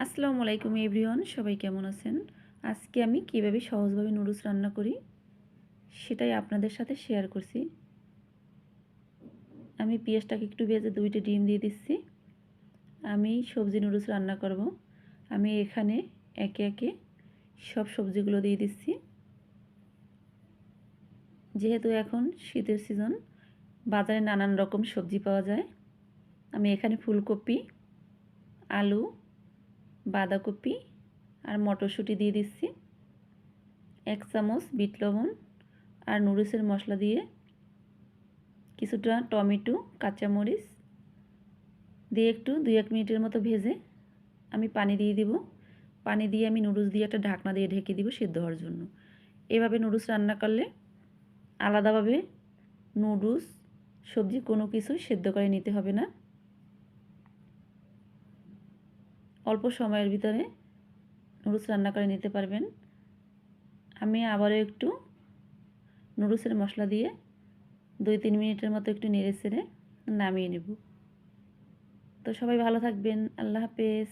আসসালামু আলাইকুম এভরিওয়ান, সবাই কেমন আছেন? আজকে আমি কিভাবে সহজভাবে নুডলস রান্না করি সেটাই আপনাদের সাথে শেয়ার করছি। আমি পেঁয়াজটাকে একটু ভেজে 2টা ডিম দিয়ে দিচ্ছি। আমি সবজি নুডলস রান্না করব। আমি এখানে একে একে সব সবজিগুলো দিয়ে দিচ্ছি। যেহেতু এখন শীতের সিজন, বাজারে নানান রকম সবজি পাওয়া যায়। আমি এখানে ফুলকপি, আলু, বাঁধাকপি আর মটরশুঁটি দিয়ে দিচ্ছি। 1 চামচ বিট লবণ আর নুডলসের মশলা দিয়ে কিছুটা টমেটো, কাঁচামরিচ দিয়ে একটু 2-1 মিনিটের মতো ভেজে আমি পানি দিয়ে দিব। পানি দিয়ে আমি নুডলস দিয়ে একটা ঢাকনা দিয়ে ঢেকে দিব সিদ্ধ হওয়ার জন্য। এভাবে নুডলস রান্না করলে আলাদাভাবে নুডলস, সবজি কোনো কিছু সেদ্ধ করে নিতে হবে না। অল্প সময়ের ভিতরে নুডলস রান্না করে নিতে পারবেন। আমি আবারও একটু নুডলসের মশলা দিয়ে 2-3 মিনিটের মতো একটু নেড়ে চেড়ে নামিয়ে নেব। তো সবাই ভালো থাকবেন। আল্লাহ হাফেজ।